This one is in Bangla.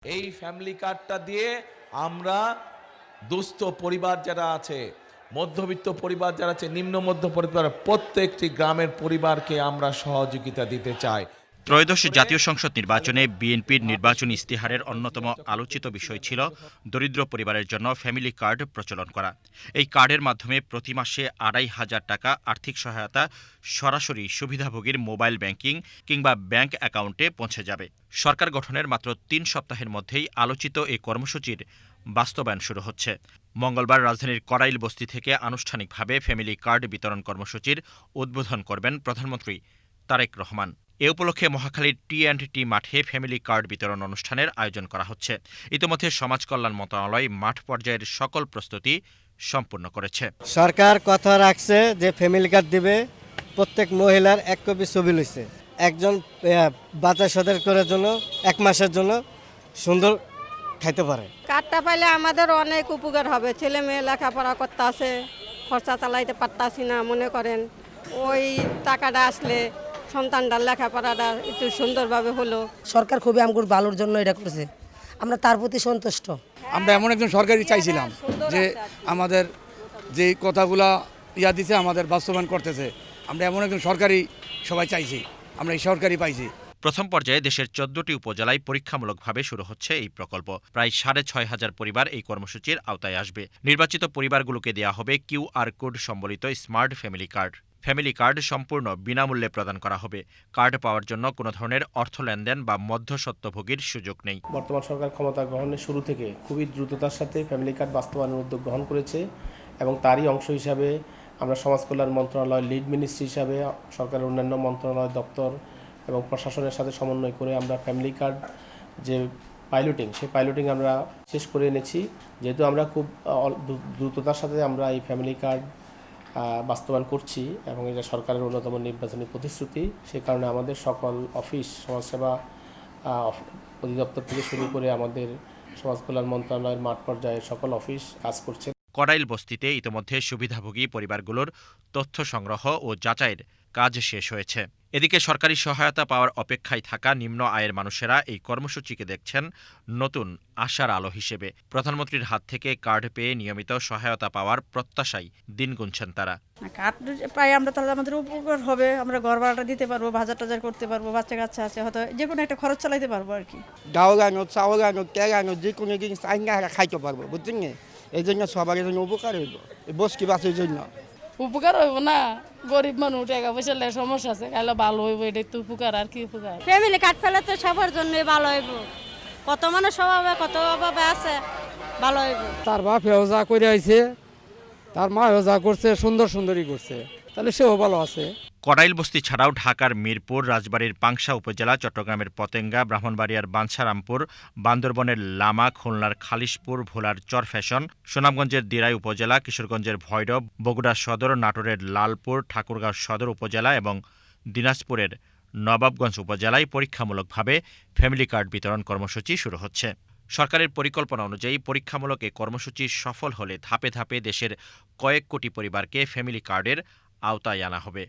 এই ফ্যামিলি কার্ডটা দিয়ে আমরা দুস্থ পরিবার যারা আছে, মধ্যবিত্ত পরিবার যারা আছে, নিম্ন মধ্য পরিবার, প্রত্যেকটি গ্রামের পরিবারকে আমরা সহযোগিতা দিতে চাই। ত্রয়োদশ জাতীয় সংসদ নির্বাচনে বিএনপির নির্বাচনী ইস্তিহারের অন্যতম আলোচিত বিষয় ছিল দরিদ্র পরিবারের জন্য ফ্যামিলি কার্ড প্রচলন করা। এই কার্ডের মাধ্যমে প্রতি মাসে ২৫০০ টাকা আর্থিক সহায়তা সরাসরি সুবিধাভোগীর মোবাইল ব্যাংকিং কিংবা ব্যাংক অ্যাকাউন্টে পৌঁছে যাবে। সরকার গঠনের মাত্র ৩ সপ্তাহের মধ্যেই আলোচিত এই কর্মসূচির বাস্তবায়ন শুরু হচ্ছে। মঙ্গলবার রাজধানীর করাইল বস্তি থেকে আনুষ্ঠানিকভাবে ফ্যামিলি কার্ড বিতরণ কর্মসূচির উদ্বোধন করবেন প্রধানমন্ত্রী তারেক রহমান। এ উপলক্ষে মহাখালীর টি&টি মাঠে ফ্যামিলি কার্ড বিতরণ অনুষ্ঠানের আয়োজন করা হচ্ছে। ইতিমধ্যে সমাজ কল্যাণ মন্ত্রণালয় মাঠ পর্যায়ের সকল প্রস্তুতি সম্পূর্ণ করেছে। সরকার কথা রাখছে যে ফ্যামিলি কার্ড দিবে, প্রত্যেক মহিলার 1 কপি ছবি লইছে, একজন বাচ্চা সদের করার জন্য 1 মাসের জন্য সুন্দর খাইতে পারে। কার্ডটা পাইলে আমাদের অনেক উপকার হবে। ছেলে মেয়ে লেখাপড়া করতে আছে, খরচা চালাইতে পারতাছি না, মনে করেন ওই টাকাটা আসলে সন্তানটার লেখাপড়াটা একটু সুন্দরভাবে হলো। সরকার খুবই আমগুর ভালোর জন্য এটা করেছে, আমরা তার প্রতি সন্তুষ্ট। আমরা এমন একজন সরকারি চাইছিলাম যে আমাদের যে কথাগুলা দিছে আমাদের বাস্তবায়ন করতেছে। আমরা এমন একজন সরকারি সবাই চাইছি, আমরা এই সরকারি পাইছি। প্রথম পর্যায়ে দেশের ১৪টি উপজেলায় পরীক্ষামূলকভাবে শুরু হচ্ছে এই প্রকল্প। প্রায় ৬,৫০০ পরিবার এই কর্মসূচির আওতায় আসবে। নির্বাচিত পরিবারগুলোকে দেয়া হবে QR কোড সম্বলিত smart family card. Family card সম্পূর্ণ বিনামূল্যে প্রদান করা হবে। কার্ড পাওয়ার জন্য কোনো ধরনের অর্থ লেনদেন বা মধ্যস্বত্বভোগীর সুযোগ নেই। বর্তমান সরকার ক্ষমতা গ্রহণের শুরু থেকে খুবই দ্রুততার সাথে ফ্যামিলি কার্ড বাস্তবায়নের উদ্যোগ গ্রহণ করেছে এবং তারই অংশ হিসাবে আমরা সমাজ কল্যাণ মন্ত্রণালয় লিড মিনিস্ট্রি হিসাবে সরকারের অন্যান্য মন্ত্রণালয় দপ্তর এবং প্রশাসনের সাথে সমন্বয় করে আমরা ফ্যামিলি কার্ড যে পাইলটিং, সেই পাইলটিং আমরা শেষ করে এনেছি। যেহেতু আমরা খুব দ্রুততার সাথে আমরা এই ফ্যামিলি কার্ড বাস্তবায়ন করছি এবং এটা সরকারের অন্যতম নির্বাচনী প্রতিশ্রুতি, সে কারণে আমাদের সকল অফিস, সমাজসেবা অধিদপ্তর থেকে শুরু করে আমাদের সমাজ কল্যাণ মন্ত্রণালয়ের মাঠ পর্যায়ের সকল অফিস কাজ করছে। করাইল বস্তিতে ইতিমধ্যে সুবিধাভোগী পরিবারগুলোর তথ্য সংগ্রহ ও যাচাইয়ের কাজ শেষ হয়েছে। এদিকে সরকারি সহায়তা পাওয়ার অপেক্ষায় থাকা নিম্ন আয়ের মানুষেরা এই কর্মসূচিকে দেখছেন নতুন আশার আলো হিসেবে। প্রধানমন্ত্রীর হাত থেকে কার্ড পেয়ে নিয়মিত সহায়তা পাওয়ার প্রত্যাশায় দিন গুনছেন তারা। কার্ড পাই আমরা, তাহলে আমাদের উপকার হবে, আমরা ঘর ভাড়াটা দিতে পারবো, বাজার টাজার করতে পারবো, বাচ্চা কাচ্চা আছে, হয়তো যে কোনো একটা খরচ চালাইতে পারবো আর কি। ডাউল আনো, চাউল আনো, তেল আনো, যে কোনো জিনিস আইনা খাইতে পারবো, বুঝছেন? এই জন্য সবার জন্য উপকার হইব, বস্তি বাসের জন্য উপকার হইব না, গরিব মানুষ টাকা পয়সা সমস্যা আছে, তাহলে ভালো হইব, এটাই তো উপকার আর কি উপকার। ফ্যামিলি কার্ড পেলে তো সবার জন্যই ভালো হইব। কত মানুষ অভাবে, কত অভাবে আছে, ভালো হইব। তার বাপ যা করে আইছে, তার মা যা করছে, সুন্দর সুন্দরই করছে, তাহলে সেও ভালো আছে। করাইল বস্তি ছাড়াও ঢাকার মিরপুর, রাজবাড়ীর পাংশা উপজেলা, চট্টগ্রামের পতেঙ্গা, ব্রাহ্মণবাড়িয়ার বাঞ্ছারামপুর, বান্দরবনের লামা, খুলনার খালিশপুর, ভোলার চরফ্যাশন, সুনামগঞ্জের দিরাই উপজেলা, কিশোরগঞ্জের ভৈরব, বগুড়া সদর, নাটোরের লালপুর, ঠাকুরগাঁও সদর উপজেলা এবং দিনাজপুরের নবাবগঞ্জ উপজেলায় পরীক্ষামূলকভাবে ফ্যামিলি কার্ড বিতরণ কর্মসূচি শুরু হচ্ছে। সরকারের পরিকল্পনা অনুযায়ী পরীক্ষামূলক এই কর্মসূচি সফল হলে ধাপে ধাপে দেশের কয়েক কোটি পরিবারকে ফ্যামিলি কার্ডের আওতায় আনা হবে।